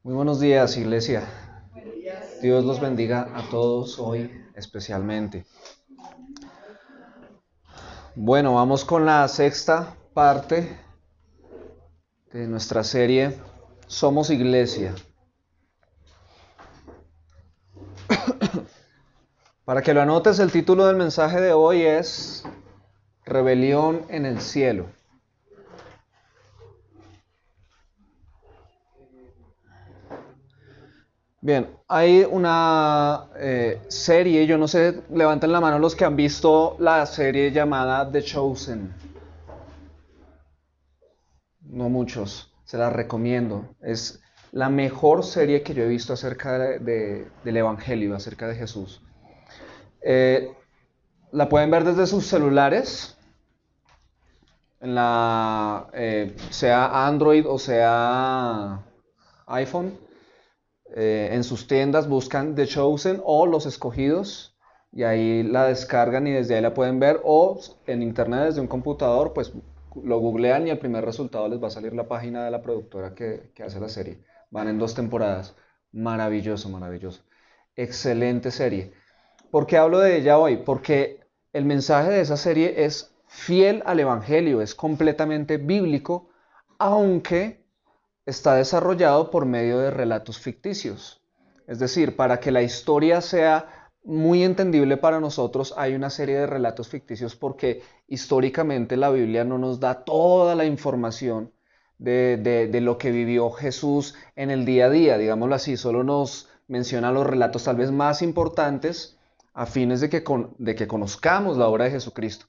Muy buenos días, iglesia. Dios los bendiga a todos hoy especialmente. Bueno, vamos con la sexta parte de nuestra serie Somos Iglesia. Para que lo anotes, el título del mensaje de hoy es Rebelión en el cielo. Bien, hay una serie, yo no sé, levanten la mano los que han visto la serie llamada The Chosen. No muchos, se la recomiendo. Es la mejor serie que yo he visto acerca del Evangelio, acerca de Jesús. Eh, la pueden ver desde sus celulares, sea Android o sea iPhone. En sus tiendas buscan The Chosen o Los Escogidos y ahí la descargan y desde ahí la pueden ver, o en internet desde un computador pues lo googlean y el primer resultado les va a salir la página de la productora que hace la serie. Van en 2 temporadas. Maravilloso, maravilloso. Excelente serie. ¿Por qué hablo de ella hoy? Porque el mensaje de esa serie es fiel al Evangelio, es completamente bíblico, aunque está desarrollado por medio de relatos ficticios. Es decir, para que la historia sea muy entendible para nosotros, hay una serie de relatos ficticios porque históricamente la Biblia no nos da toda la información de lo que vivió Jesús en el día a día, digámoslo así, solo nos menciona los relatos tal vez más importantes a fines de que conozcamos la obra de Jesucristo.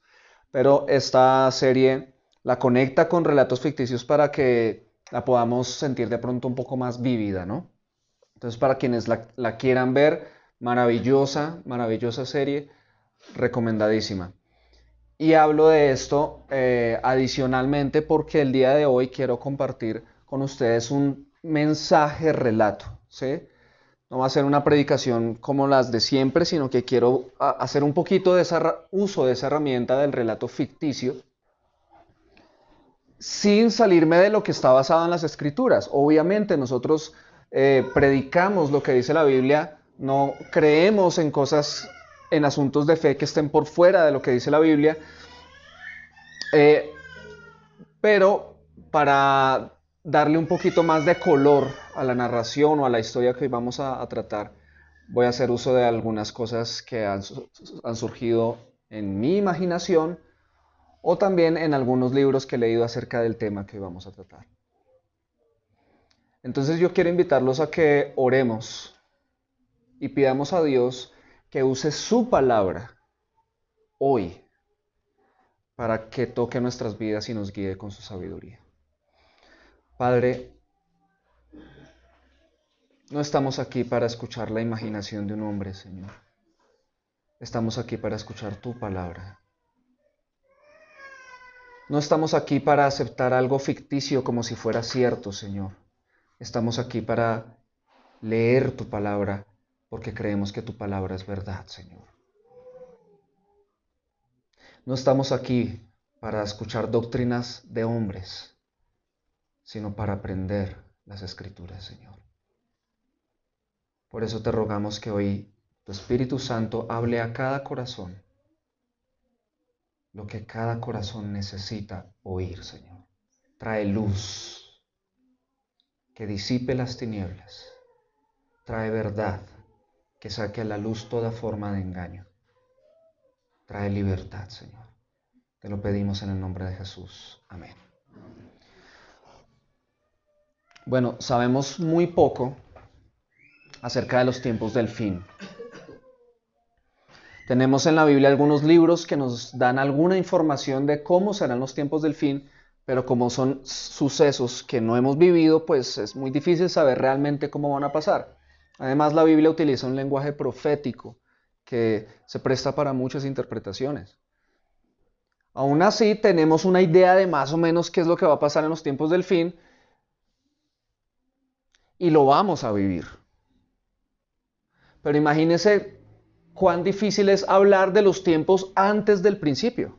Pero esta serie la conecta con relatos ficticios para que la podamos sentir de pronto un poco más vívida, ¿no? Entonces, para quienes la quieran ver, maravillosa, maravillosa serie, recomendadísima. Y hablo de esto adicionalmente porque el día de hoy quiero compartir con ustedes un mensaje relato, ¿sí? No va a ser una predicación como las de siempre, sino que quiero hacer un poquito de uso de esa herramienta del relato ficticio sin salirme de lo que está basado en las escrituras. Obviamente nosotros predicamos lo que dice la Biblia, no creemos en cosas, en asuntos de fe que estén por fuera de lo que dice la Biblia, eh, pero para darle un poquito más de color a la narración o a la historia que hoy vamos a tratar, voy a hacer uso de algunas cosas que han surgido en mi imaginación o también en algunos libros que he leído acerca del tema que hoy vamos a tratar. Entonces yo quiero invitarlos a que oremos y pidamos a Dios que use su palabra hoy para que toque nuestras vidas y nos guíe con su sabiduría. Padre, no estamos aquí para escuchar la imaginación de un hombre, Señor. Estamos aquí para escuchar tu palabra. No estamos aquí para aceptar algo ficticio como si fuera cierto, Señor. Estamos aquí para leer tu palabra porque creemos que tu palabra es verdad, Señor. No estamos aquí para escuchar doctrinas de hombres, sino para aprender las escrituras, Señor. Por eso te rogamos que hoy tu Espíritu Santo hable a cada corazón lo que cada corazón necesita oír, Señor. Trae luz que disipe las tinieblas. Trae verdad que saque a la luz toda forma de engaño. Trae libertad, Señor. Te lo pedimos en el nombre de Jesús. Amén. Bueno, sabemos muy poco acerca de los tiempos del fin. Tenemos en la Biblia algunos libros que nos dan alguna información de cómo serán los tiempos del fin, pero como son sucesos que no hemos vivido, pues es muy difícil saber realmente cómo van a pasar. Además, la Biblia utiliza un lenguaje profético que se presta para muchas interpretaciones. Aún así, tenemos una idea de más o menos qué es lo que va a pasar en los tiempos del fin y lo vamos a vivir. Pero imagínense cuán difícil es hablar de los tiempos antes del principio.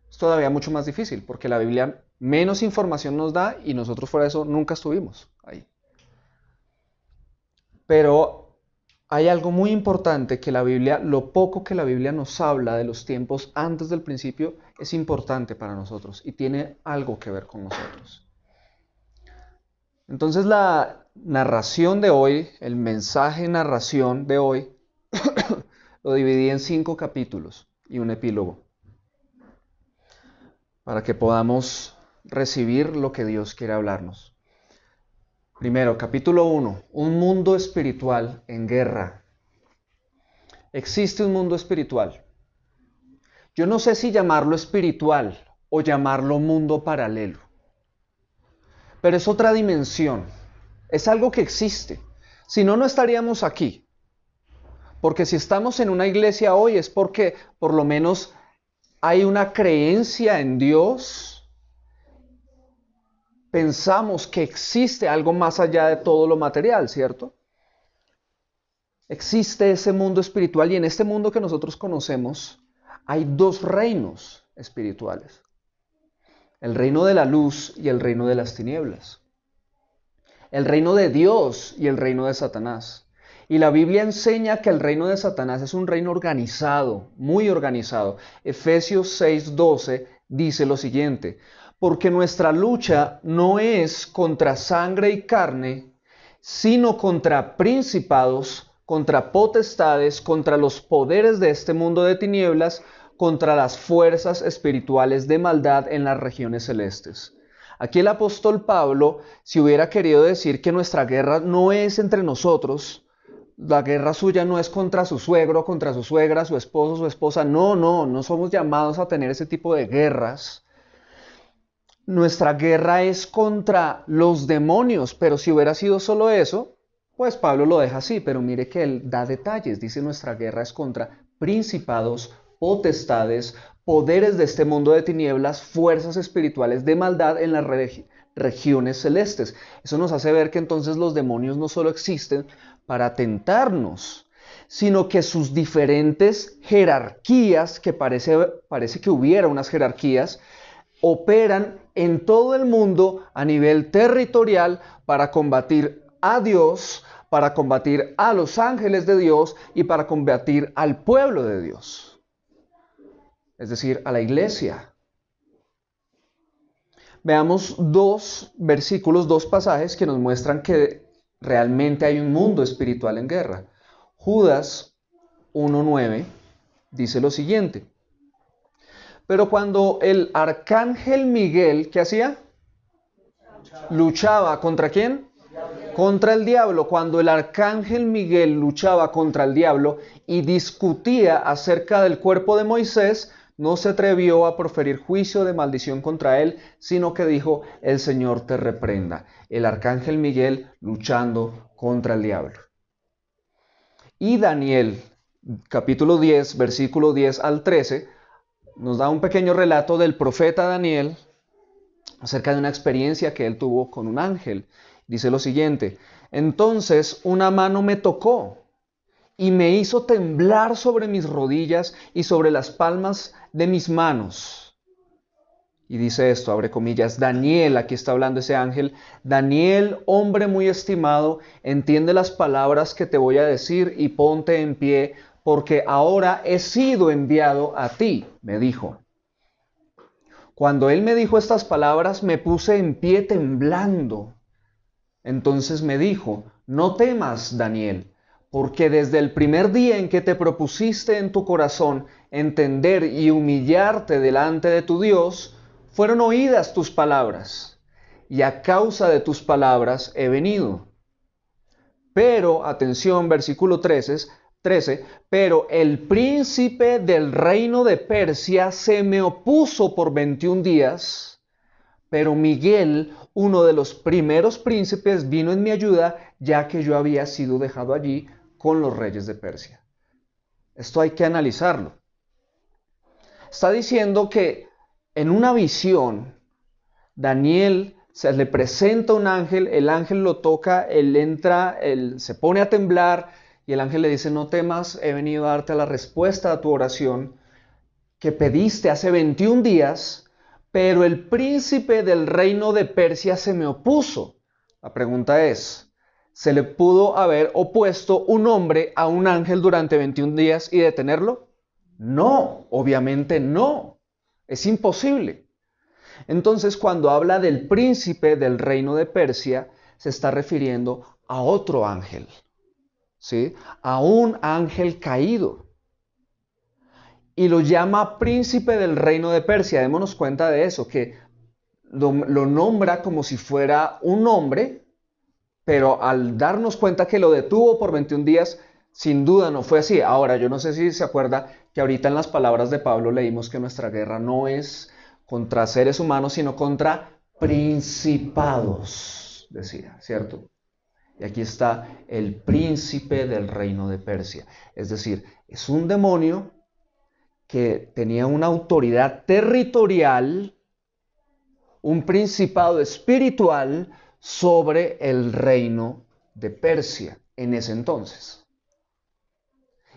Es todavía mucho más difícil porque la Biblia menos información nos da y nosotros fuera de eso nunca estuvimos ahí. Pero hay algo muy importante que la Biblia, lo poco que la Biblia nos habla de los tiempos antes del principio, es importante para nosotros y tiene algo que ver con nosotros. Entonces la narración de hoy, el mensaje narración de hoy, lo dividí en 5 capítulos y un epílogo, para que podamos recibir lo que Dios quiere hablarnos. Primero, capítulo 1, un mundo espiritual en guerra. Existe un mundo espiritual. Yo no sé si llamarlo espiritual o llamarlo mundo paralelo, pero es otra dimensión, es algo que existe. Si no, no estaríamos aquí. Porque si estamos en una iglesia hoy es porque por lo menos hay una creencia en Dios. Pensamos que existe algo más allá de todo lo material, ¿cierto? Existe ese mundo espiritual y en este mundo que nosotros conocemos hay 2 reinos espirituales. El reino de la luz y el reino de las tinieblas. El reino de Dios y el reino de Satanás. Y la Biblia enseña que el reino de Satanás es un reino organizado, muy organizado. Efesios 6:12 dice lo siguiente: porque nuestra lucha no es contra sangre y carne, sino contra principados, contra potestades, contra los poderes de este mundo de tinieblas, contra las fuerzas espirituales de maldad en las regiones celestes. Aquí el apóstol Pablo, si hubiera querido decir que nuestra guerra no es entre nosotros, la guerra suya no es contra su suegro, contra su suegra, su esposo, su esposa, no somos llamados a tener ese tipo de guerras. Nuestra guerra es contra los demonios, pero si hubiera sido solo eso, pues Pablo lo deja así, pero mire que él da detalles, dice nuestra guerra es contra principados, potestades, poderes de este mundo de tinieblas, fuerzas espirituales de maldad en las regiones celestes. Eso nos hace ver que entonces los demonios no solo existen para tentarnos, sino que sus diferentes jerarquías, que parece que hubiera unas jerarquías, operan en todo el mundo a nivel territorial para combatir a Dios, para combatir a los ángeles de Dios y para combatir al pueblo de Dios. Es decir, a la iglesia. Veamos 2 versículos, 2 pasajes que nos muestran que realmente hay un mundo espiritual en guerra. Judas 1:9 dice lo siguiente: pero cuando el arcángel Miguel, ¿qué hacía? Luchaba. ¿Contra quién? Contra el diablo. Cuando el arcángel Miguel luchaba contra el diablo y discutía acerca del cuerpo de Moisés, no se atrevió a proferir juicio de maldición contra él, sino que dijo: el Señor te reprenda. El arcángel Miguel luchando contra el diablo. Y Daniel, capítulo 10, versículo 10 al 13, nos da un pequeño relato del profeta Daniel acerca de una experiencia que él tuvo con un ángel. Dice lo siguiente: entonces una mano me tocó y me hizo temblar sobre mis rodillas y sobre las palmas de mis manos. Y dice esto, abre comillas: Daniel, aquí está hablando ese ángel, Daniel, hombre muy estimado, entiende las palabras que te voy a decir y ponte en pie, porque ahora he sido enviado a ti, me dijo. Cuando él me dijo estas palabras, me puse en pie temblando. Entonces me dijo: no temas, Daniel, porque desde el primer día en que te propusiste en tu corazón entender y humillarte delante de tu Dios, fueron oídas tus palabras, y a causa de tus palabras he venido. Pero, atención, versículo 13, pero el príncipe del reino de Persia se me opuso por 21 días, pero Miguel, uno de los primeros príncipes, vino en mi ayuda, ya que yo había sido dejado allí con los reyes de Persia. Esto hay que analizarlo. Está diciendo que en una visión, Daniel se le presenta un ángel, el ángel lo toca, él entra, él se pone a temblar y el ángel le dice: no temas, he venido a darte la respuesta a tu oración que pediste hace 21 días, pero el príncipe del reino de Persia se me opuso. La pregunta es: ¿Se le pudo haber opuesto un hombre a un ángel durante 21 días y detenerlo? No, obviamente no. Es imposible. Entonces, cuando habla del príncipe del reino de Persia, se está refiriendo a otro ángel, ¿sí? A un ángel caído. Y lo llama príncipe del reino de Persia. Démonos cuenta de eso, que lo nombra como si fuera un hombre, pero al darnos cuenta que lo detuvo por 21 días, sin duda no fue así. Ahora, yo no sé si se acuerda que ahorita en las palabras de Pablo leímos que nuestra guerra no es contra seres humanos, sino contra principados, decía, ¿cierto? Y aquí está el príncipe del reino de Persia. Es decir, es un demonio que tenía una autoridad territorial, un principado espiritual sobre el reino de Persia en ese entonces.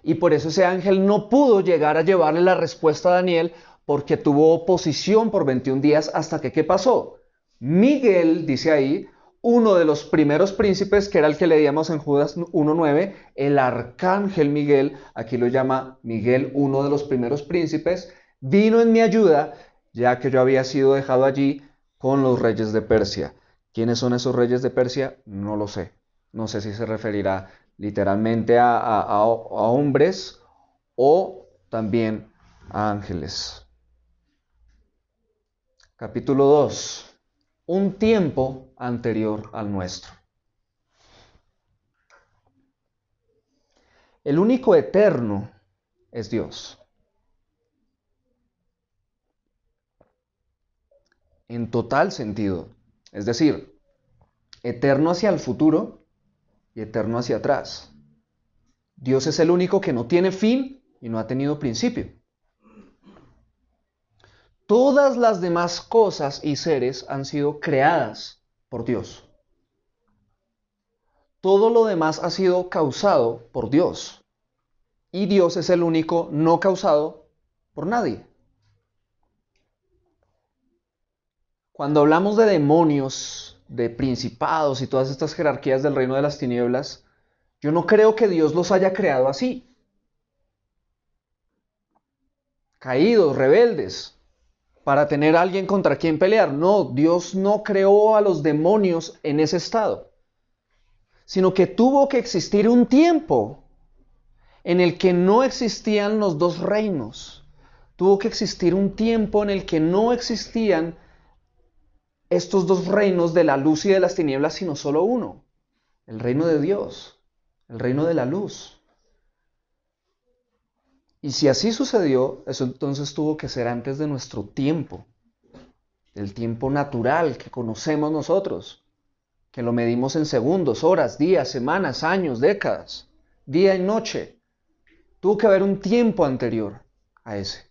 Y por eso ese ángel no pudo llegar a llevarle la respuesta a Daniel, porque tuvo oposición por 21 días hasta que, ¿qué pasó? Miguel, dice ahí, uno de los primeros príncipes, que era el que leíamos en Judas 1:9, el arcángel Miguel, aquí lo llama Miguel, uno de los primeros príncipes, vino en mi ayuda, ya que yo había sido dejado allí con los reyes de Persia. ¿Quiénes son esos reyes de Persia? No lo sé. No sé si se referirá literalmente a hombres o también a ángeles. Capítulo 2. Un tiempo anterior al nuestro. El único eterno es Dios. En total sentido. Es decir, eterno hacia el futuro y eterno hacia atrás. Dios es el único que no tiene fin y no ha tenido principio. Todas las demás cosas y seres han sido creadas por Dios. Todo lo demás ha sido causado por Dios. Y Dios es el único no causado por nadie. Cuando hablamos de demonios, de principados y todas estas jerarquías del reino de las tinieblas, yo no creo que Dios los haya creado así. Caídos, rebeldes, para tener a alguien contra quien pelear. No, Dios no creó a los demonios en ese estado, sino que tuvo que existir un tiempo en el que no existían los dos reinos. Tuvo que existir un tiempo en el que no existían estos dos reinos de la luz y de las tinieblas, sino solo uno, el reino de Dios, el reino de la luz. Y si así sucedió, eso entonces tuvo que ser antes de nuestro tiempo, del tiempo natural que conocemos nosotros, que lo medimos en segundos, horas, días, semanas, años, décadas, día y noche. Tuvo que haber un tiempo anterior a ese.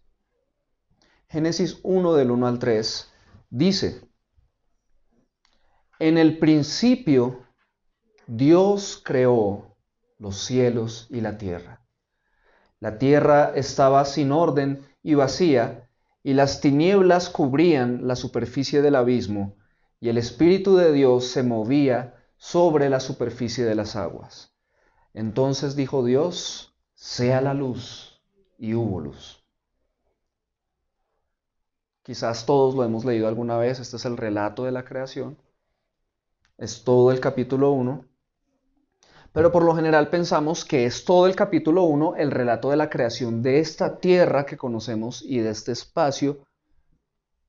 Génesis 1 del 1 al 3 dice: en el principio Dios creó los cielos y la tierra. La tierra estaba sin orden y vacía, y las tinieblas cubrían la superficie del abismo, y el Espíritu de Dios se movía sobre la superficie de las aguas. Entonces dijo Dios: sea la luz, y hubo luz. Quizás todos lo hemos leído alguna vez, este es el relato de la creación, es todo el capítulo 1. Pero por lo general pensamos que es todo el capítulo 1 el relato de la creación de esta tierra que conocemos y de este espacio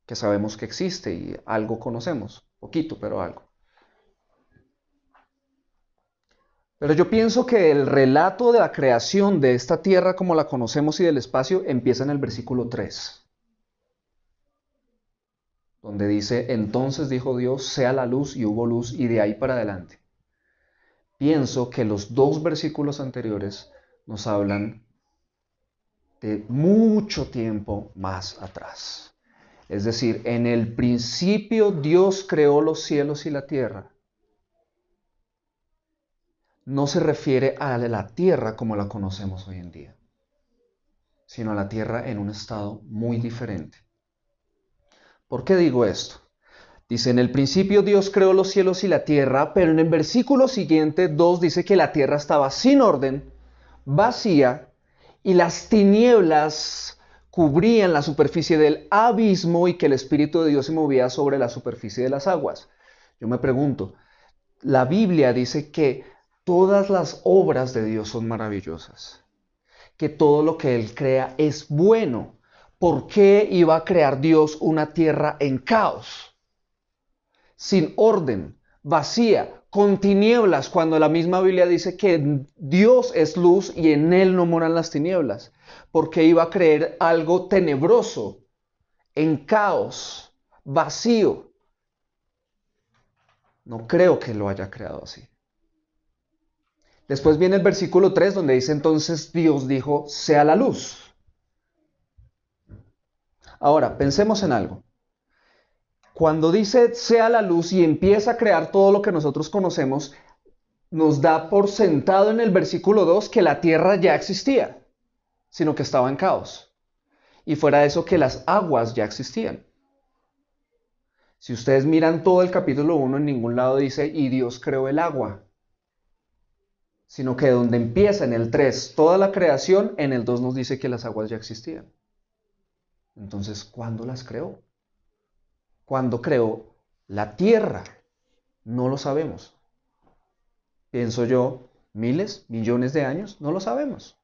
que sabemos que existe y algo conocemos, poquito, pero algo. Pero yo pienso que el relato de la creación de esta tierra como la conocemos y del espacio empieza en el versículo 3, donde dice: entonces dijo Dios, sea la luz, y hubo luz, y de ahí para adelante. Pienso que los dos versículos anteriores nos hablan de mucho tiempo más atrás. Es decir, en el principio Dios creó los cielos y la tierra. No se refiere a la tierra como la conocemos hoy en día, sino a la tierra en un estado muy diferente. ¿Por qué digo esto? Dice, en el principio Dios creó los cielos y la tierra, pero en el versículo siguiente 2 dice que la tierra estaba sin orden, vacía, y las tinieblas cubrían la superficie del abismo y que el Espíritu de Dios se movía sobre la superficie de las aguas. Yo me pregunto, la Biblia dice que todas las obras de Dios son maravillosas, que todo lo que Él crea es bueno. ¿Por qué iba a crear Dios una tierra en caos, sin orden, vacía, con tinieblas, cuando la misma Biblia dice que Dios es luz y en Él no moran las tinieblas? ¿Por qué iba a crear algo tenebroso, en caos, vacío? No creo que lo haya creado así. Después viene el versículo 3 donde dice, entonces Dios dijo, sea la luz. Ahora, pensemos en algo. Cuando dice sea la luz y empieza a crear todo lo que nosotros conocemos, nos da por sentado en el versículo 2 que la tierra ya existía, sino que estaba en caos. Y fuera de eso que las aguas ya existían. Si ustedes miran todo el capítulo 1, en ningún lado dice, y Dios creó el agua. Sino que donde empieza en el 3 toda la creación, en el 2 nos dice que las aguas ya existían. Entonces, ¿cuándo las creó? ¿Cuándo creó la tierra? No lo sabemos. Pienso yo, miles, millones de años, no lo sabemos.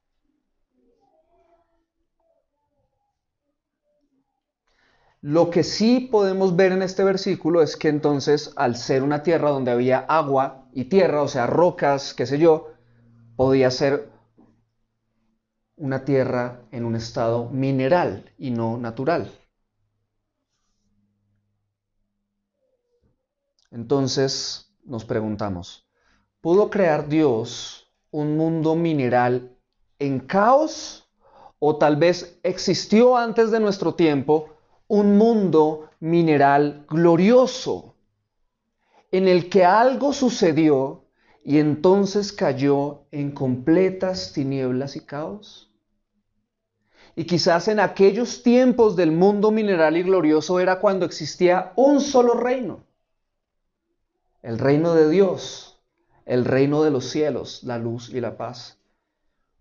Lo que sí podemos ver en este versículo es que entonces, al ser una tierra donde había agua y tierra, o sea, rocas, qué sé yo, podía ser una tierra en un estado mineral y no natural. Entonces nos preguntamos, ¿pudo crear Dios un mundo mineral en caos? ¿O tal vez existió antes de nuestro tiempo un mundo mineral glorioso en el que algo sucedió y entonces cayó en completas tinieblas y caos? Y quizás en aquellos tiempos del mundo mineral y glorioso era cuando existía un solo reino. El reino de Dios, el reino de los cielos, la luz y la paz.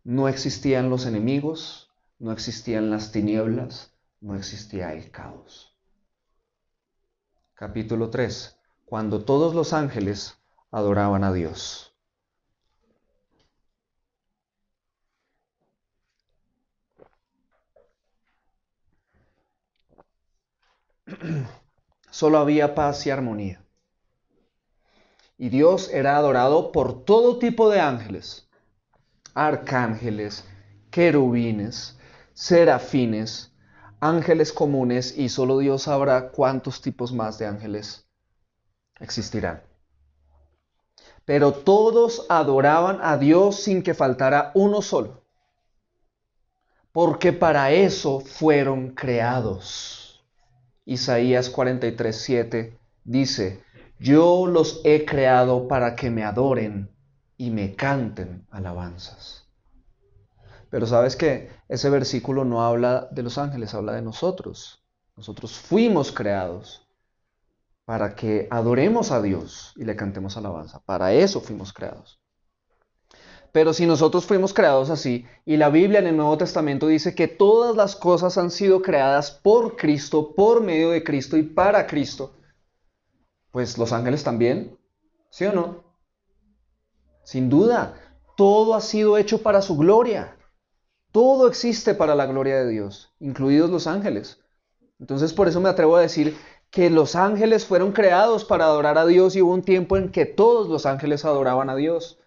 No existían los enemigos, no existían las tinieblas, no existía el caos. Capítulo 3. Cuando todos los ángeles adoraban a Dios. Solo había paz y armonía. Y Dios era adorado por todo tipo de ángeles, arcángeles, querubines, serafines, ángeles comunes, y solo Dios sabrá cuántos tipos más de ángeles existirán. Pero todos adoraban a Dios sin que faltara uno solo, porque para eso fueron creados. Isaías 43:7 dice, yo los he creado para que me adoren y me canten alabanzas. Pero ¿sabes qué? Ese versículo no habla de los ángeles, habla de nosotros. Nosotros fuimos creados para que adoremos a Dios y le cantemos alabanza. Para eso fuimos creados. Pero si nosotros fuimos creados así, y la Biblia en el Nuevo Testamento dice que todas las cosas han sido creadas por Cristo, por medio de Cristo y para Cristo, pues los ángeles también, ¿sí o no? Sin duda, todo ha sido hecho para su gloria. Todo existe para la gloria de Dios, incluidos los ángeles. Entonces por eso me atrevo a decir que los ángeles fueron creados para adorar a Dios y hubo un tiempo en que todos los ángeles adoraban a Dios.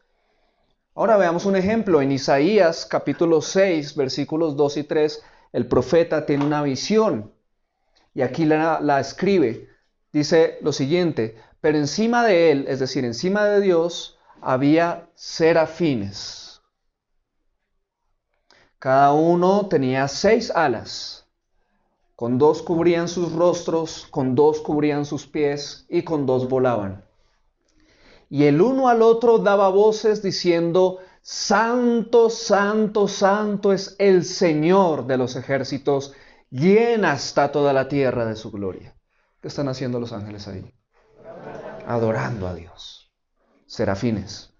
Ahora veamos un ejemplo. En Isaías capítulo 6, versículos 2 y 3, el profeta tiene una visión y aquí la escribe. Dice lo siguiente, pero encima de él, es decir, encima de Dios, había serafines. Cada uno tenía 6 alas. Con 2 cubrían sus rostros, con 2 cubrían sus pies y con 2 volaban. Y el uno al otro daba voces diciendo, Santo, Santo, Santo es el Señor de los ejércitos, llena está toda la tierra de su gloria. ¿Qué están haciendo los ángeles ahí? Adorando a Dios. Serafines.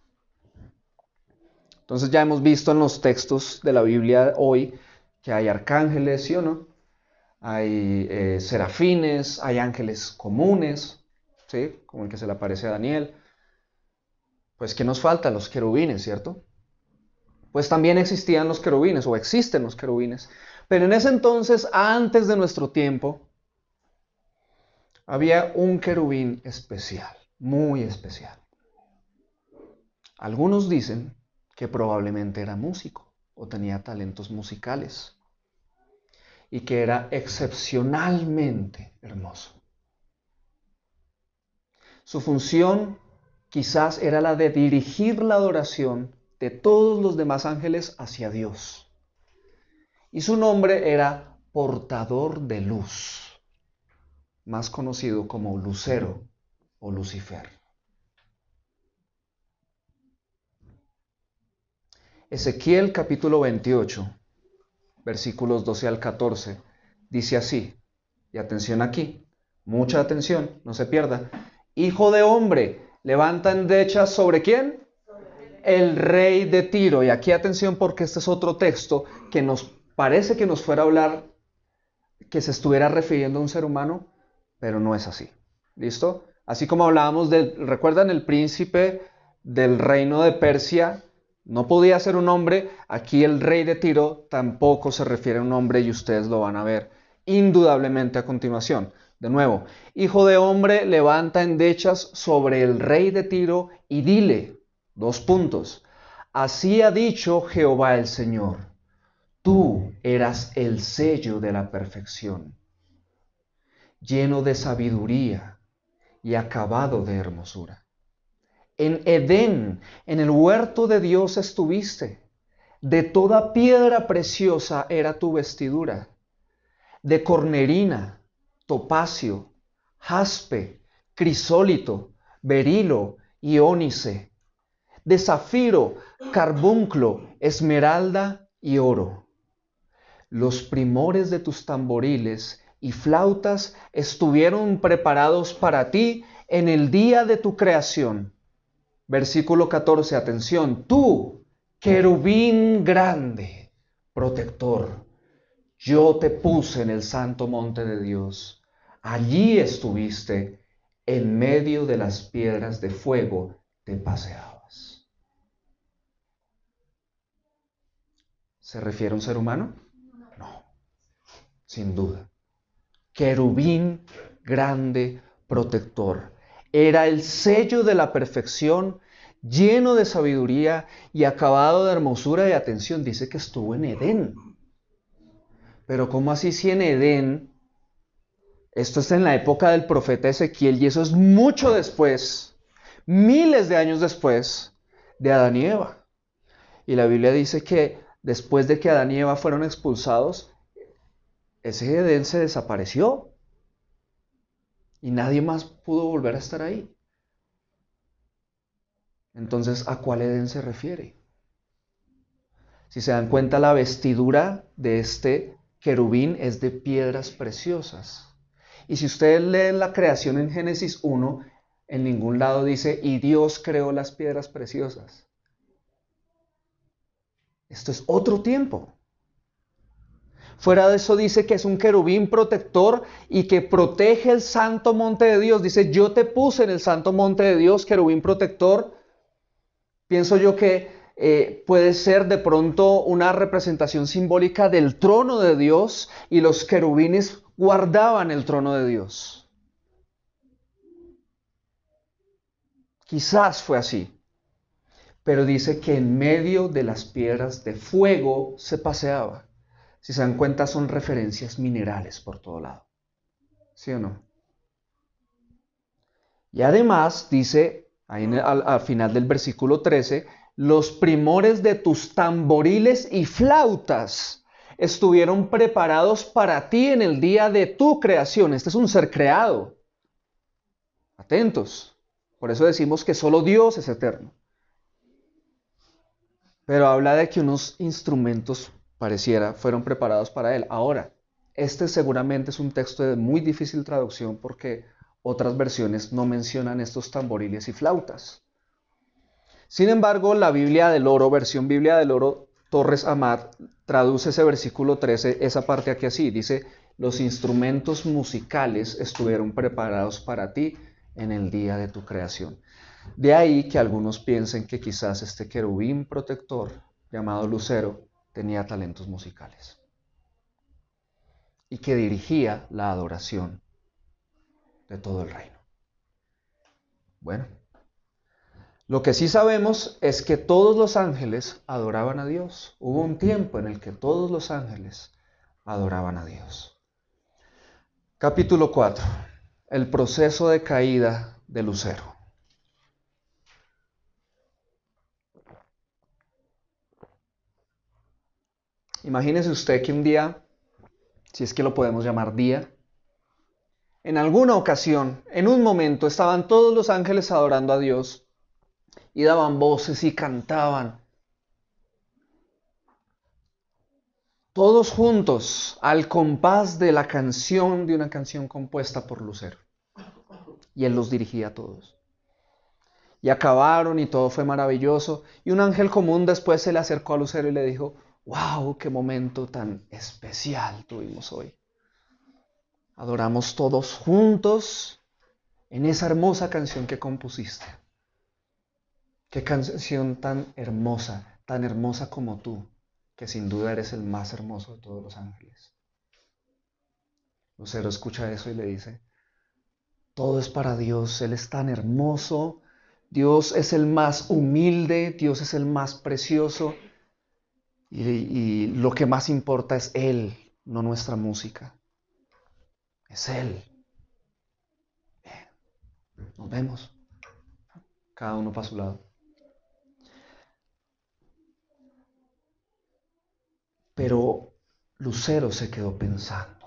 Entonces ya hemos visto en los textos de la Biblia hoy que hay arcángeles, ¿sí o no? Hay serafines, hay ángeles comunes, ¿sí? Como el que se le aparece a Daniel. Pues ¿qué nos falta? Los querubines, ¿cierto? Pues también existían los querubines, o existen los querubines. Pero en ese entonces, antes de nuestro tiempo, había un querubín especial, muy especial. Algunos dicen que probablemente era músico o tenía talentos musicales y que era excepcionalmente hermoso. Su función quizás era la de dirigir la adoración de todos los demás ángeles hacia Dios. Y su nombre era portador de luz, más conocido como Lucero o Lucifer. Ezequiel capítulo 28, versículos 12 al 14, dice así, y atención aquí, mucha atención, no se pierda. Hijo de hombre, levanta endechas ¿sobre quién? El rey de Tiro. Y aquí atención porque este es otro texto que nos parece que nos fuera a hablar, que se estuviera refiriendo a un ser humano, pero no es así. ¿Listo? Así como hablábamos ¿recuerdan el príncipe del reino de Persia? No podía ser un hombre. Aquí el rey de Tiro tampoco se refiere a un hombre y ustedes lo van a ver indudablemente a continuación. De nuevo, hijo de hombre, levanta endechas sobre el rey de Tiro y dile, así ha dicho Jehová el Señor, tú eras el sello de la perfección, lleno de sabiduría y acabado de hermosura. En Edén, en el huerto de Dios estuviste. De toda piedra preciosa era tu vestidura. De cornerina, topacio, jaspe, crisólito, berilo y ónice. De zafiro, carbunclo, esmeralda y oro. Los primores de tus tamboriles y flautas estuvieron preparados para ti en el día de tu creación. Versículo 14, atención, tú, querubín grande, protector, yo te puse en el santo monte de Dios. Allí estuviste, en medio de las piedras de fuego te paseabas. ¿Se refiere a un ser humano? No, sin duda. Querubín grande, protector. Era el sello de la perfección, lleno de sabiduría y acabado de hermosura y atención. Dice que estuvo en Edén. Pero ¿cómo así si en Edén? Esto es en la época del profeta Ezequiel y eso es mucho después, miles de años después de Adán y Eva. Y la Biblia dice que después de que Adán y Eva fueron expulsados, ese Edén se desapareció. Y nadie más pudo volver a estar ahí. Entonces, ¿a cuál Edén se refiere? Si se dan cuenta, la vestidura de este querubín es de piedras preciosas. Y si ustedes leen la creación en Génesis 1, en ningún lado dice, y Dios creó las piedras preciosas. Esto es otro tiempo. Fuera de eso dice que es un querubín protector y que protege el santo monte de Dios. Dice, yo te puse en el santo monte de Dios, querubín protector. Pienso yo que puede ser de pronto una representación simbólica del trono de Dios y los querubines guardaban el trono de Dios. Quizás fue así. Pero dice que en medio de las piedras de fuego se paseaba. Si se dan cuenta, son referencias minerales por todo lado. ¿Sí o no? Y además dice, ahí al final del versículo 13, los primores de tus tamboriles y flautas estuvieron preparados para ti en el día de tu creación. Este es un ser creado. Atentos. Por eso decimos que solo Dios es eterno. Pero habla de que unos instrumentos, pareciera, fueron preparados para él. Ahora, Este seguramente es un texto de muy difícil traducción porque otras versiones no mencionan estos tamboriles y flautas. Sin embargo, la Biblia del Oro, versión Biblia del Oro, Torres Amat, traduce ese versículo 13, esa parte aquí así, dice, los instrumentos musicales estuvieron preparados para ti en el día de tu creación. De ahí que algunos piensen que quizás este querubín protector, llamado Lucero, tenía talentos musicales y que dirigía la adoración de todo el reino. Bueno, lo que sí sabemos es que todos los ángeles adoraban a Dios. Hubo un tiempo en el que todos los ángeles adoraban a Dios. Capítulo 4. El proceso de caída de Lucero. Imagínese usted que un día, si es que lo podemos llamar día, en alguna ocasión, en un momento, estaban todos los ángeles adorando a Dios y daban voces y cantaban. Todos juntos, al compás de la canción, de una canción compuesta por Lucero. Y él los dirigía a todos. Y acabaron y todo fue maravilloso. Y un ángel común después se le acercó a Lucero y le dijo, wow, qué momento tan especial tuvimos hoy. Adoramos todos juntos en esa hermosa canción que compusiste. Qué canción tan hermosa como tú, que sin duda eres el más hermoso de todos los ángeles. Lucero escucha eso y le dice, todo es para Dios, Él es tan hermoso, Dios es el más humilde, Dios es el más precioso y lo que más importa es Él, no nuestra música. Es Él. Bien, nos vemos. Cada uno para su lado. Pero Lucero se quedó pensando.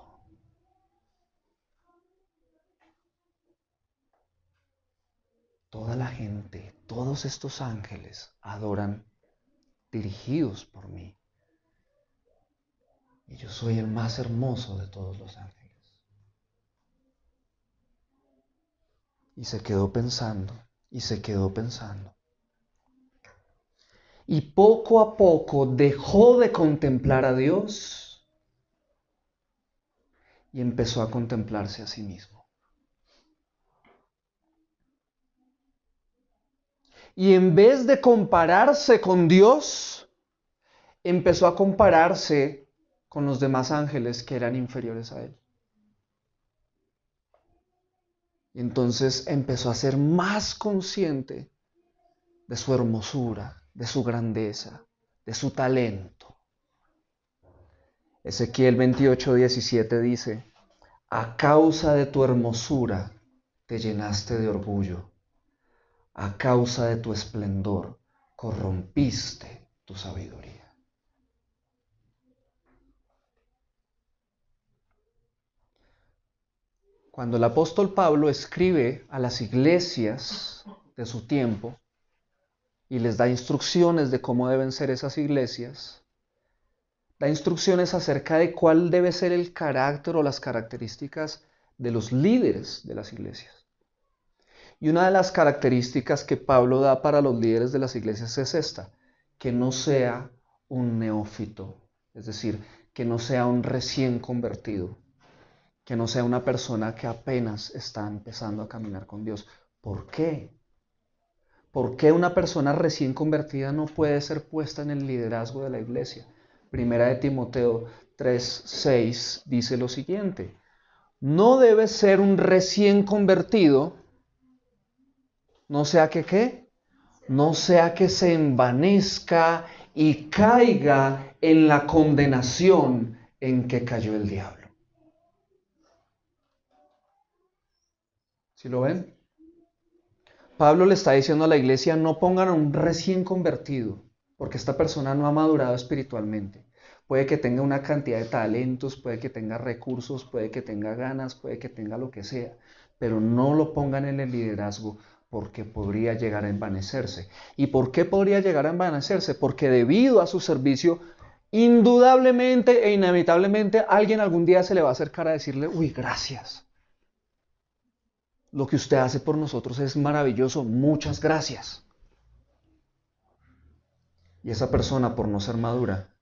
Toda la gente, todos estos ángeles adoran dirigidos por mí. Y yo soy el más hermoso de todos los ángeles. Y se quedó pensando, y se quedó pensando. Y poco a poco dejó de contemplar a Dios y empezó a contemplarse a sí mismo. Y en vez de compararse con Dios, empezó a compararse con los demás ángeles que eran inferiores a él. Y entonces empezó a ser más consciente de su hermosura, de su grandeza, de su talento. Ezequiel 28:17 dice, a causa de tu hermosura te llenaste de orgullo, a causa de tu esplendor corrompiste tu sabiduría. Cuando el apóstol Pablo escribe a las iglesias de su tiempo y les da instrucciones de cómo deben ser esas iglesias, da instrucciones acerca de cuál debe ser el carácter o las características de los líderes de las iglesias. Y una de las características que Pablo da para los líderes de las iglesias es esta, que no sea un neófito, es decir, que no sea un recién convertido, que no sea una persona que apenas está empezando a caminar con Dios. ¿Por qué? ¿Por qué una persona recién convertida no puede ser puesta en el liderazgo de la iglesia? Primera de Timoteo 3:6 dice lo siguiente, no debe ser un recién convertido, no sea que ¿qué? No sea que se envanezca y caiga en la condenación en que cayó el diablo. ¿Sí lo ven? Pablo le está diciendo a la iglesia, no pongan a un recién convertido, porque esta persona no ha madurado espiritualmente. Puede que tenga una cantidad de talentos, puede que tenga recursos, puede que tenga ganas, puede que tenga lo que sea, pero no lo pongan en el liderazgo porque podría llegar a envanecerse. ¿Y por qué podría llegar a envanecerse? Porque debido a su servicio indudablemente e inevitablemente alguien algún día se le va a acercar a decirle, uy, gracias. Lo que usted hace por nosotros es maravilloso, muchas gracias. Y esa persona, por no ser madura,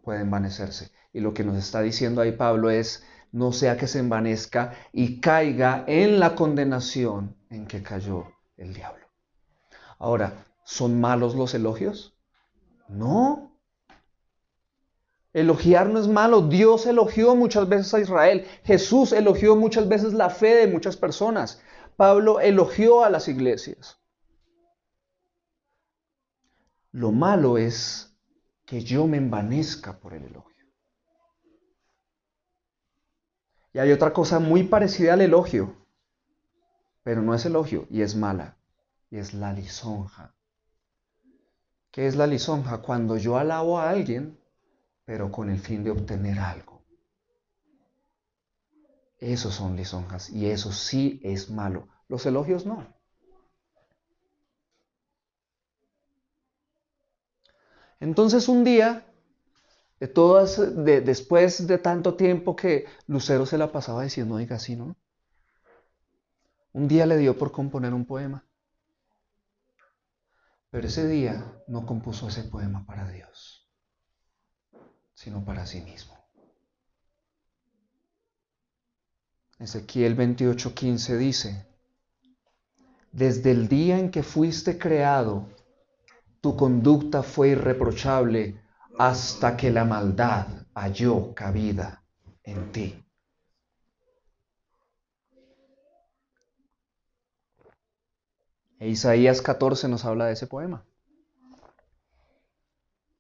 puede envanecerse. Y lo que nos está diciendo ahí Pablo es, no sea que se envanezca y caiga en la condenación en que cayó el diablo. Ahora, ¿son malos los elogios? No. Elogiar no es malo. Dios elogió muchas veces a Israel. Jesús elogió muchas veces la fe de muchas personas. Pablo elogió a las iglesias. Lo malo es que yo me envanezca por el elogio. Y hay otra cosa muy parecida al elogio, pero no es elogio y es mala, y es la lisonja. ¿Qué es la lisonja? Cuando yo alabo a alguien, pero con el fin de obtener algo. Esos son lisonjas y eso sí es malo. Los elogios no. Entonces un día, después de tanto tiempo que Lucero se la pasaba diciendo, oiga, sí, ¿no? Un día le dio por componer un poema. Pero ese día no compuso ese poema para Dios, sino para sí mismo. Ezequiel 28:15 dice, desde el día en que fuiste creado, tu conducta fue irreprochable hasta que la maldad halló cabida en ti. E Isaías 14 nos habla de ese poema.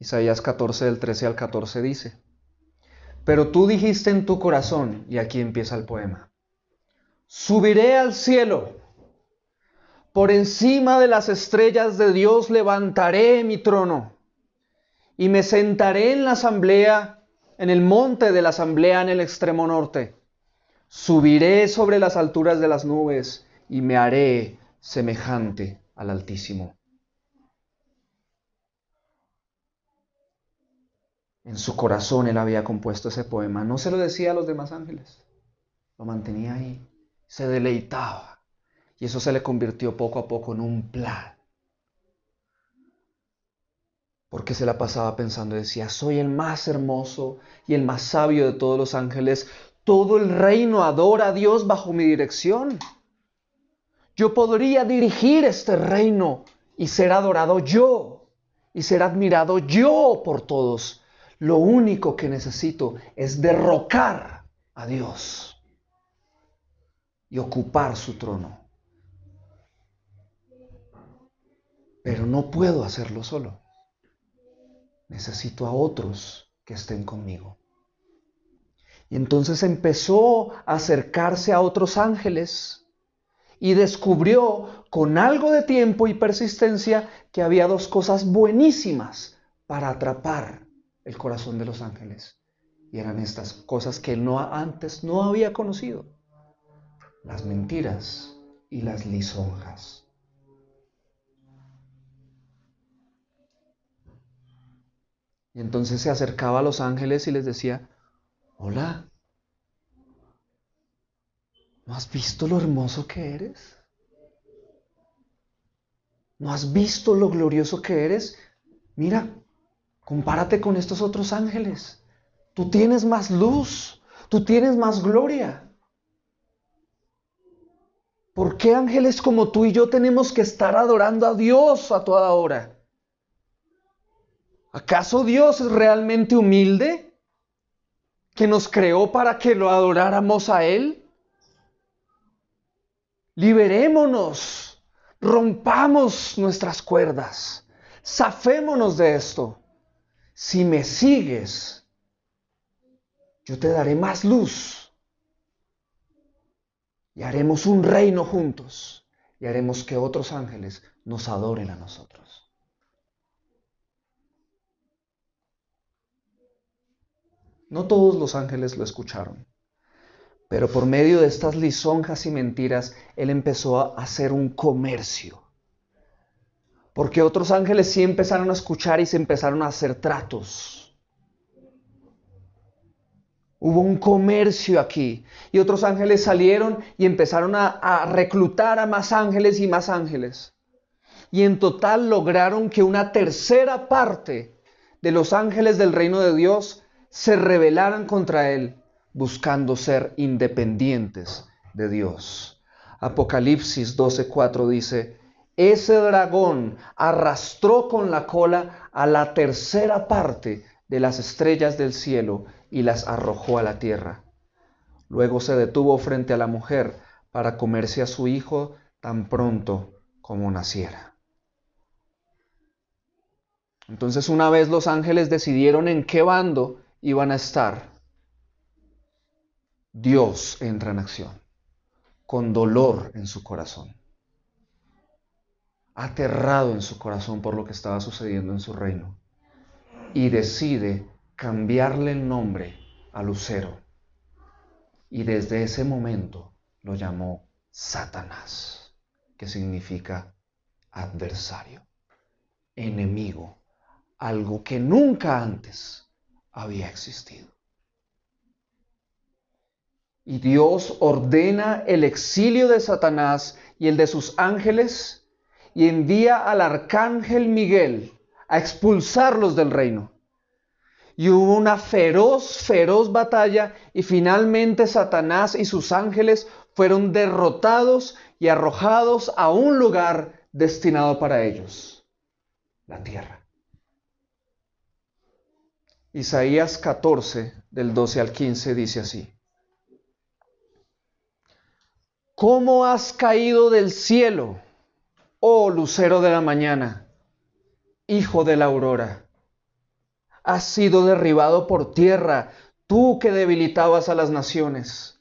Isaías 14 del 13 al 14 dice, pero tú dijiste en tu corazón, y aquí empieza el poema, subiré al cielo, por encima de las estrellas de Dios levantaré mi trono, y me sentaré en la asamblea, en el monte de la asamblea en el extremo norte. Subiré sobre las alturas de las nubes, y me haré semejante al Altísimo. En su corazón él había compuesto ese poema. No se lo decía a los demás ángeles. Lo mantenía ahí. Se deleitaba. Y eso se le convirtió poco a poco en un plan. Porque se la pasaba pensando y decía, soy el más hermoso y el más sabio de todos los ángeles. Todo el reino adora a Dios bajo mi dirección. Yo podría dirigir este reino y ser adorado yo. Y ser admirado yo por todos. Lo único que necesito es derrocar a Dios y ocupar su trono. Pero no puedo hacerlo solo. Necesito a otros que estén conmigo. Y entonces empezó a acercarse a otros ángeles y descubrió con algo de tiempo y persistencia que había dos cosas buenísimas para atrapar el corazón de los ángeles. Y eran estas cosas que él antes no había conocido. Las mentiras y las lisonjas. Y entonces se acercaba a los ángeles y les decía, hola, ¿no has visto lo hermoso que eres? ¿No has visto lo glorioso que eres? Mira, compárate con estos otros ángeles. Tú tienes más luz, tú tienes más gloria. ¿Por qué ángeles como tú y yo tenemos que estar adorando a Dios a toda hora? ¿Acaso Dios es realmente humilde? ¿Que nos creó para que lo adoráramos a Él? Liberémonos, rompamos nuestras cuerdas, zafémonos de esto. Si me sigues, yo te daré más luz y haremos un reino juntos y haremos que otros ángeles nos adoren a nosotros. No todos los ángeles lo escucharon, pero por medio de estas lisonjas y mentiras, él empezó a hacer un comercio. Porque otros ángeles sí empezaron a escuchar y se empezaron a hacer tratos. Hubo un comercio aquí. Y otros ángeles salieron y empezaron a reclutar a más ángeles y más ángeles. Y en total lograron que una tercera parte de los ángeles del reino de Dios se rebelaran contra él, buscando ser independientes de Dios. Apocalipsis 12:4 dice: ese dragón arrastró con la cola a la tercera parte de las estrellas del cielo y las arrojó a la tierra. Luego se detuvo frente a la mujer para comerse a su hijo tan pronto como naciera. Entonces, una vez los ángeles decidieron en qué bando iban a estar, Dios entra en acción, con dolor en su corazón, aterrado en su corazón por lo que estaba sucediendo en su reino, y decide cambiarle el nombre a Lucero. Y desde ese momento lo llamó Satanás, que significa adversario, enemigo, algo que nunca antes había existido. Y Dios ordena el exilio de Satanás y el de sus ángeles y envía al arcángel Miguel a expulsarlos del reino. Y hubo una feroz batalla y finalmente Satanás y sus ángeles fueron derrotados y arrojados a un lugar destinado para ellos, la tierra. Isaías 14, del 12 al 15, dice así: ¿cómo has caído del cielo, oh lucero de la mañana, hijo de la aurora? Has sido derribado por tierra, tú que debilitabas a las naciones.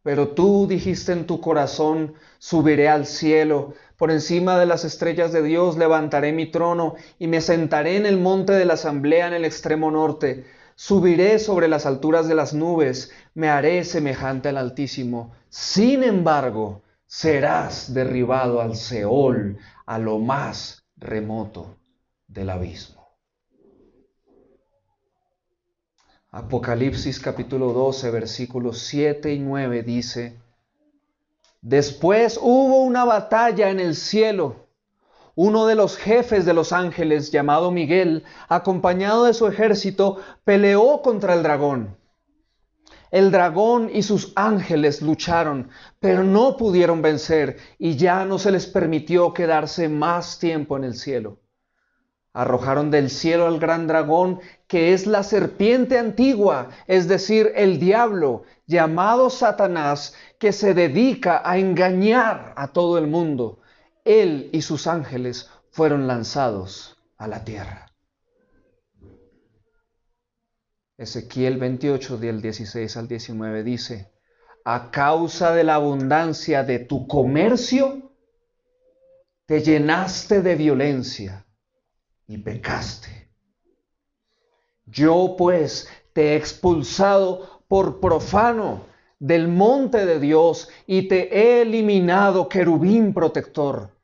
Pero tú dijiste en tu corazón: subiré al cielo, por encima de las estrellas de Dios levantaré mi trono y me sentaré en el monte de la asamblea en el extremo norte. Subiré sobre las alturas de las nubes, me haré semejante al Altísimo. Sin embargo, serás derribado al Seol, a lo más remoto del abismo. Apocalipsis capítulo 12, versículos 7 y 9 dice: después hubo una batalla en el cielo. Uno de los jefes de los ángeles, llamado Miguel, acompañado de su ejército, peleó contra el dragón. El dragón y sus ángeles lucharon, pero no pudieron vencer, y ya no se les permitió quedarse más tiempo en el cielo. Arrojaron del cielo al gran dragón, que es la serpiente antigua, es decir, el diablo, llamado Satanás, que se dedica a engañar a todo el mundo. Él y sus ángeles fueron lanzados a la tierra. Ezequiel 28, del 16 al 19 dice: a causa de la abundancia de tu comercio, te llenaste de violencia y pecaste. Yo pues te he expulsado por profano del monte de Dios y te he eliminado, querubín protector,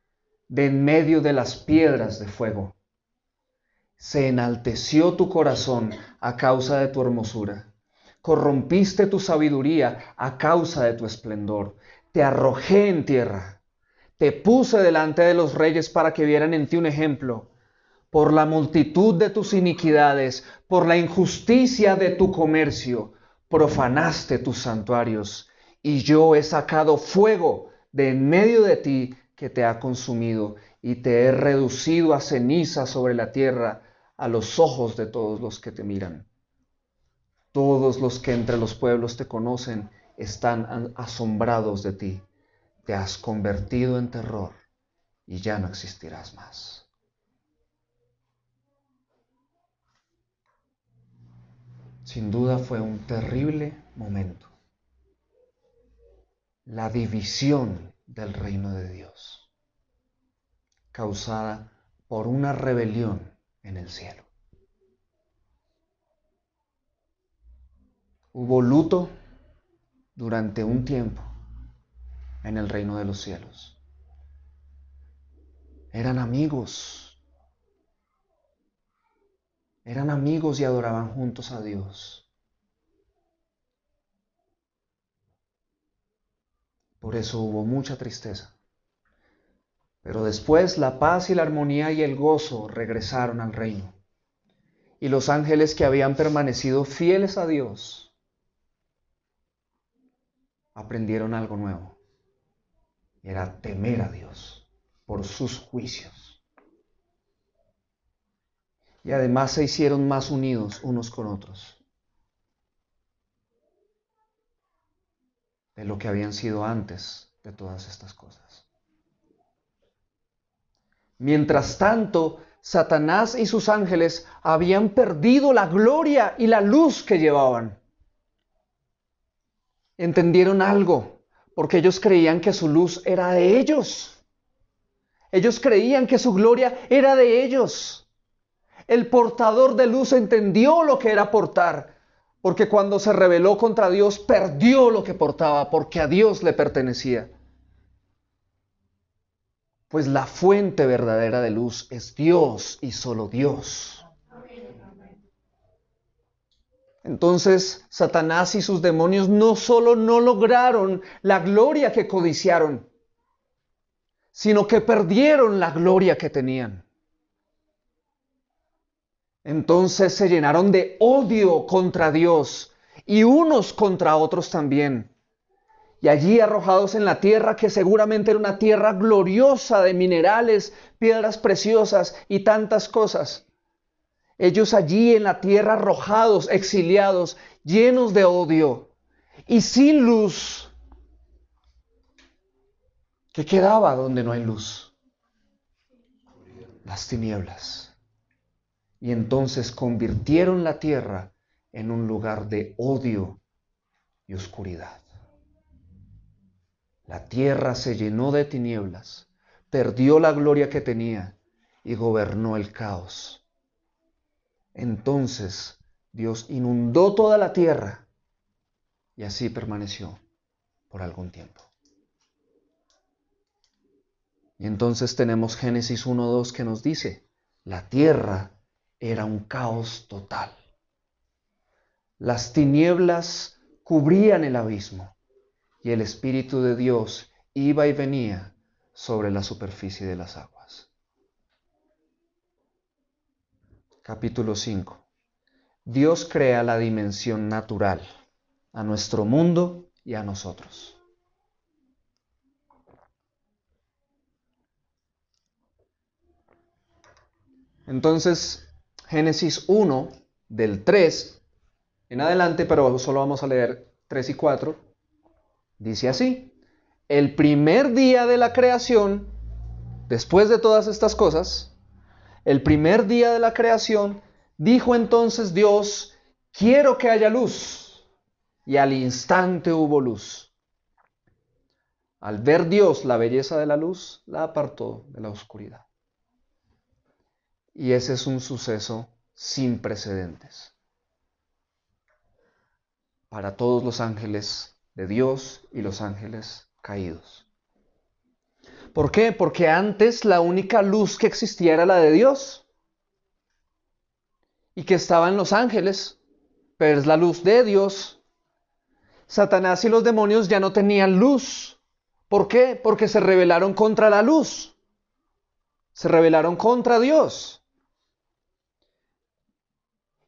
de en medio de las piedras de fuego. Se enalteció tu corazón a causa de tu hermosura. Corrompiste tu sabiduría a causa de tu esplendor. Te arrojé en tierra. Te puse delante de los reyes para que vieran en ti un ejemplo. Por la multitud de tus iniquidades, por la injusticia de tu comercio, profanaste tus santuarios, y yo he sacado fuego de en medio de ti que te ha consumido, y te he reducido a ceniza sobre la tierra a los ojos de todos los que te miran. Todos los que entre los pueblos te conocen están asombrados de ti. Te has convertido en terror y ya no existirás más. Sin duda fue un terrible momento. La división del reino de Dios, causada por una rebelión en el cielo. Hubo luto durante un tiempo en el reino de los cielos. Eran amigos y adoraban juntos a Dios. Por eso hubo mucha tristeza. Pero después la paz y la armonía y el gozo regresaron al reino. Y los ángeles que habían permanecido fieles a Dios aprendieron algo nuevo. Era temer a Dios por sus juicios. Y además se hicieron más unidos unos con otros de lo que habían sido antes de todas estas cosas. Mientras tanto, Satanás y sus ángeles habían perdido la gloria y la luz que llevaban. Entendieron algo, porque ellos creían que su luz era de ellos. Ellos creían que su gloria era de ellos. El portador de luz entendió lo que era portar, porque cuando se rebeló contra Dios, perdió lo que portaba, porque a Dios le pertenecía. Pues la fuente verdadera de luz es Dios y solo Dios. Entonces, Satanás y sus demonios no solo no lograron la gloria que codiciaron, sino que perdieron la gloria que tenían. Entonces se llenaron de odio contra Dios y unos contra otros también. Y allí arrojados en la tierra, que seguramente era una tierra gloriosa de minerales, piedras preciosas y tantas cosas. Ellos allí en la tierra arrojados, exiliados, llenos de odio y sin luz. ¿Qué quedaba donde no hay luz? Las tinieblas. Y entonces convirtieron la tierra en un lugar de odio y oscuridad. La tierra se llenó de tinieblas, perdió la gloria que tenía y gobernó el caos. Entonces Dios inundó toda la tierra y así permaneció por algún tiempo. Y entonces tenemos Génesis 1:2 que nos dice, la tierra era un caos total. Las tinieblas cubrían el abismo y el Espíritu de Dios iba y venía sobre la superficie de las aguas. Capítulo 5. Dios crea la dimensión natural a nuestro mundo y a nosotros. Entonces, Génesis 1, del 3 en adelante, pero solo vamos a leer 3 y 4, dice así: el primer día de la creación, después de todas estas cosas, el primer día de la creación, dijo entonces Dios, quiero que haya luz. Y al instante hubo luz. Al ver Dios la belleza de la luz, la apartó de la oscuridad. Y ese es un suceso sin precedentes para todos los ángeles de Dios y los ángeles caídos. ¿Por qué? Porque antes la única luz que existía era la de Dios y que estaba en los ángeles, pero es la luz de Dios. Satanás y los demonios ya no tenían luz. ¿Por qué? Porque se rebelaron contra la luz. Se rebelaron contra Dios.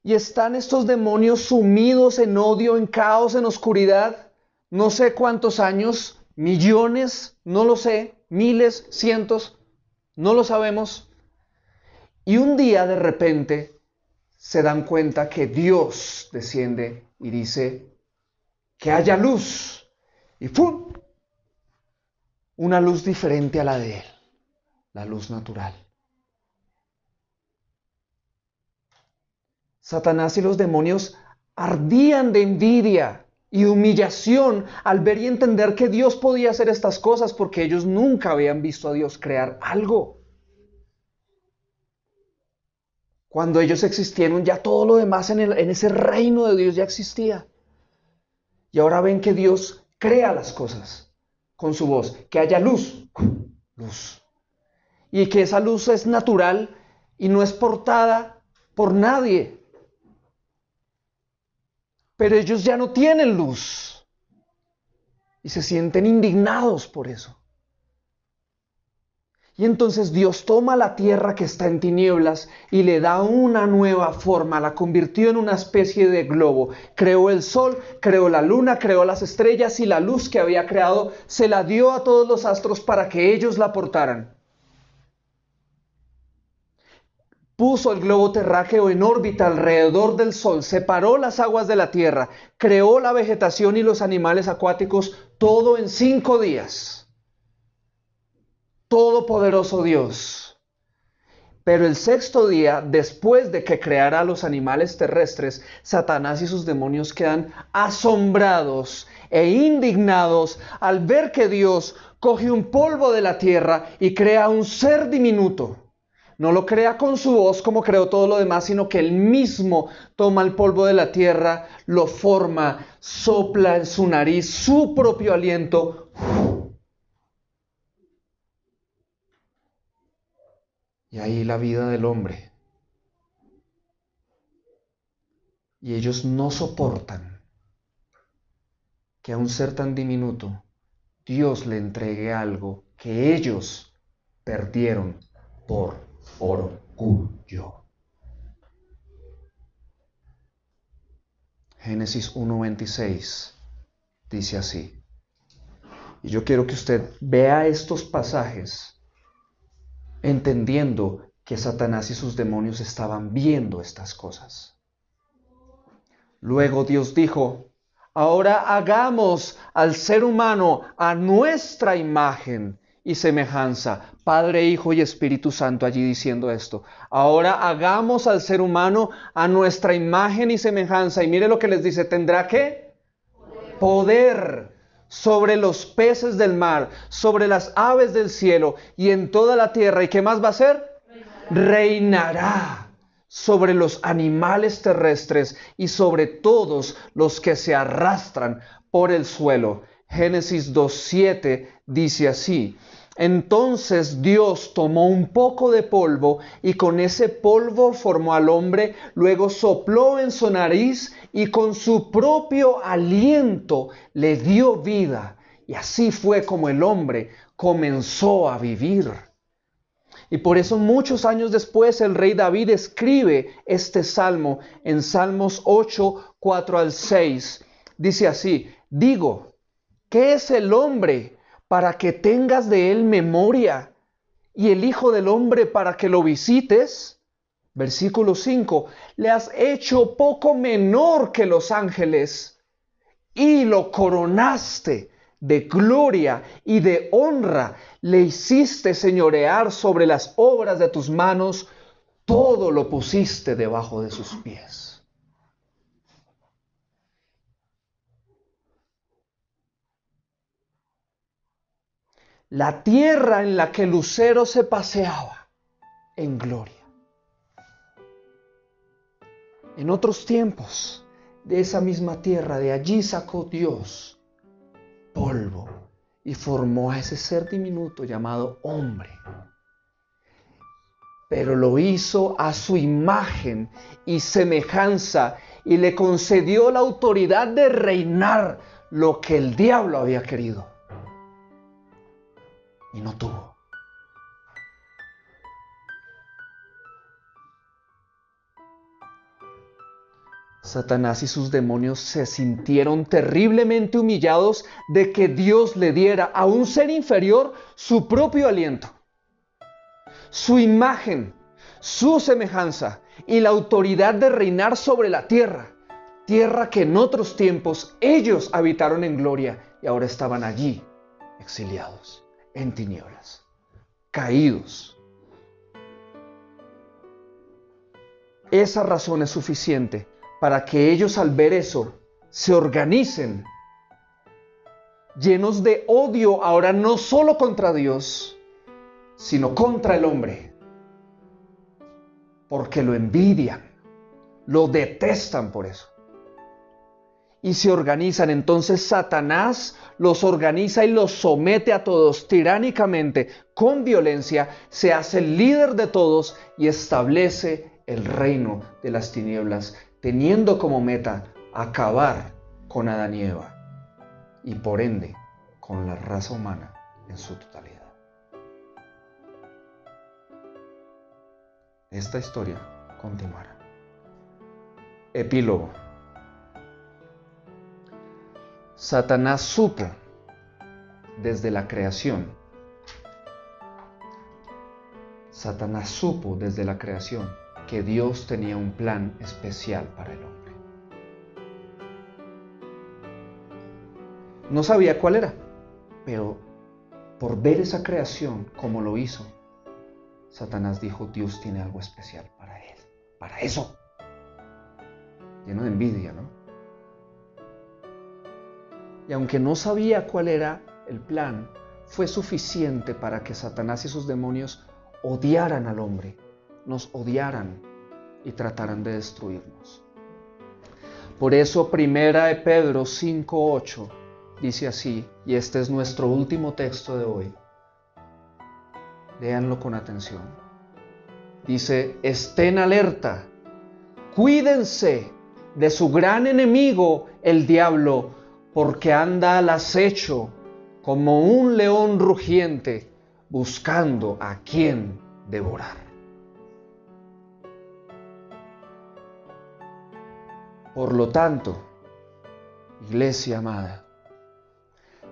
Y están estos demonios sumidos en odio, en caos, en oscuridad. No sé cuántos años, millones, no lo sé, miles, cientos, no lo sabemos. Y un día de repente se dan cuenta que Dios desciende y dice que haya luz. Y ¡pum! Una luz diferente a la de Él, la luz natural. Satanás y los demonios ardían de envidia y humillación al ver y entender que Dios podía hacer estas cosas, porque ellos nunca habían visto a Dios crear algo. Cuando ellos existieron, ya todo lo demás en ese reino de Dios ya existía. Y ahora ven que Dios crea las cosas con su voz, que haya luz, luz. Y que esa luz es natural y no es portada por nadie. Pero ellos ya no tienen luz. Y se sienten indignados por eso. Y entonces Dios toma la tierra que está en tinieblas y le da una nueva forma, la convirtió en una especie de globo. Creó el sol, creó la luna, creó las estrellas y la luz que había creado se la dio a todos los astros para que ellos la portaran. Puso el globo terráqueo en órbita alrededor del sol, separó las aguas de la tierra, creó la vegetación y los animales acuáticos, todo en 5 días. Todopoderoso Dios. Pero el 6º día, después de que creara a los animales terrestres, Satanás y sus demonios quedan asombrados e indignados al ver que Dios coge un polvo de la tierra y crea un ser diminuto. No lo crea con su voz como creó todo lo demás, sino que él mismo toma el polvo de la tierra, lo forma, sopla en su nariz su propio aliento. Y ahí la vida del hombre. Y ellos no soportan que a un ser tan diminuto Dios le entregue algo que ellos perdieron por orgullo. Génesis 1:26 dice así. Y yo quiero que usted vea estos pasajes entendiendo que Satanás y sus demonios estaban viendo estas cosas. Luego Dios dijo, ahora hagamos al ser humano a nuestra imagen y semejanza. Padre, Hijo y Espíritu Santo allí diciendo esto. Ahora hagamos al ser humano a nuestra imagen y semejanza. Y mire lo que les dice, ¿tendrá qué? Poder sobre los peces del mar, sobre las aves del cielo y en toda la tierra. ¿Y qué más va a hacer? Reinará sobre los animales terrestres y sobre todos los que se arrastran por el suelo. Génesis 2:7 dice así. Entonces Dios tomó un poco de polvo y con ese polvo formó al hombre, luego sopló en su nariz y con su propio aliento le dio vida. Y así fue como el hombre comenzó a vivir. Y por eso muchos años después el rey David escribe este salmo en Salmos 8, 4 al 6. Dice así, digo, ¿qué es el hombre para que tengas de él memoria, y el Hijo del Hombre para que lo visites? Versículo 5, le has hecho poco menor que los ángeles, y lo coronaste de gloria y de honra, le hiciste señorear sobre las obras de tus manos, todo lo pusiste debajo de sus pies. La tierra en la que Lucero se paseaba en gloria. En otros tiempos, de esa misma tierra, de allí sacó Dios polvo y formó a ese ser diminuto llamado hombre. Pero lo hizo a su imagen y semejanza y le concedió la autoridad de reinar lo que el diablo había querido y no tuvo. Satanás y sus demonios se sintieron terriblemente humillados de que Dios le diera a un ser inferior su propio aliento, su imagen, su semejanza y la autoridad de reinar sobre la tierra, tierra que en otros tiempos ellos habitaron en gloria y ahora estaban allí, exiliados, en tinieblas, caídos. Esa razón es suficiente para que ellos al ver eso se organicen, llenos de odio ahora no solo contra Dios, sino contra el hombre, porque lo envidian, lo detestan por eso. Y se organizan. Entonces Satanás los organiza y los somete a todos tiránicamente, con violencia, se hace el líder de todos y establece el reino de las tinieblas, teniendo como meta acabar con Adán y Eva y por ende con la raza humana en su totalidad. Esta historia continuará. Epílogo. Satanás supo desde la creación. Satanás supo desde la creación que Dios tenía un plan especial para el hombre. No sabía cuál era, pero por ver esa creación como lo hizo, Satanás dijo: Dios tiene algo especial para él, para eso. Lleno de envidia, ¿no? Y aunque no sabía cuál era el plan, fue suficiente para que Satanás y sus demonios odiaran al hombre, nos odiaran y trataran de destruirnos. Por eso, primera de Pedro 5:8 dice así, y este es nuestro último texto de hoy. Léanlo con atención. Dice: estén alerta, cuídense de su gran enemigo, el diablo, porque anda al acecho como un león rugiente, buscando a quien devorar. Por lo tanto, iglesia amada,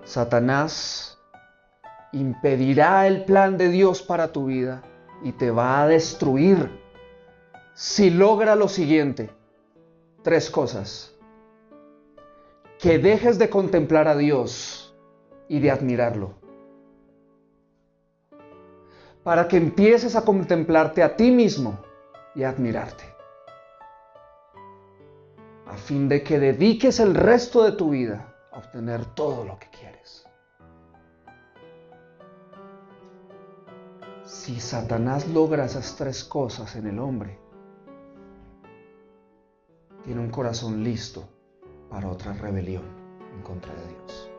Satanás impedirá el plan de Dios para tu vida y te va a destruir si logra lo siguiente: 3 cosas. Que dejes de contemplar a Dios y de admirarlo, para que empieces a contemplarte a ti mismo y a admirarte, a fin de que dediques el resto de tu vida a obtener todo lo que quieres. Si Satanás logra esas 3 cosas en el hombre, tiene un corazón listo para otra rebelión en contra de Dios.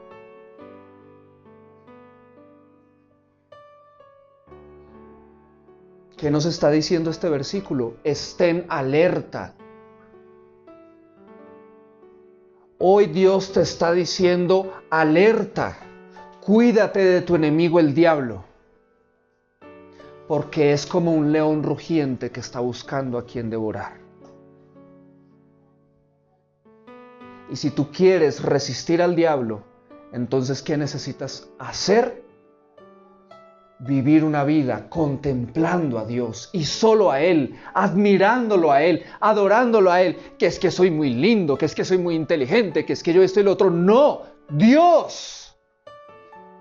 ¿Qué nos está diciendo este versículo? Estén alerta. Hoy Dios te está diciendo: alerta, cuídate de tu enemigo el diablo, porque es como un león rugiente que está buscando a quien devorar. Y si tú quieres resistir al diablo, entonces ¿qué necesitas hacer? Vivir una vida contemplando a Dios y solo a Él, admirándolo a Él, adorándolo a Él, que es que soy muy lindo, que es que soy muy inteligente, que es que yo esto y lo otro. No, Dios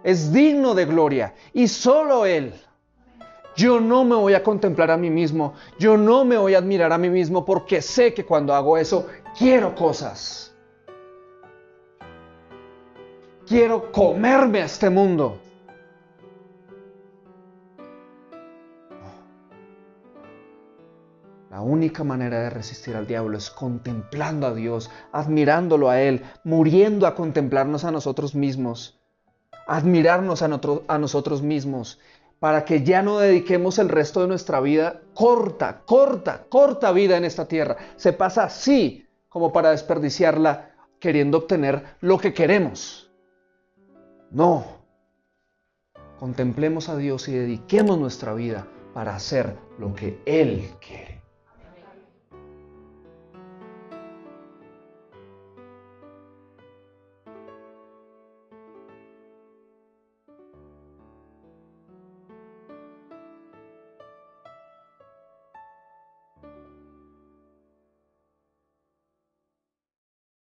es digno de gloria y solo Él. Yo no me voy a contemplar a mí mismo, yo no me voy a admirar a mí mismo, porque sé que cuando hago eso quiero cosas. Quiero comerme a este mundo. La única manera de resistir al diablo es contemplando a Dios, admirándolo a Él, muriendo a contemplarnos a nosotros mismos, admirarnos a nosotros mismos, para que ya no dediquemos el resto de nuestra vida, corta vida en esta tierra. Se pasa así como para desperdiciarla queriendo obtener lo que queremos. No, contemplemos a Dios y dediquemos nuestra vida para hacer lo que Él quiere.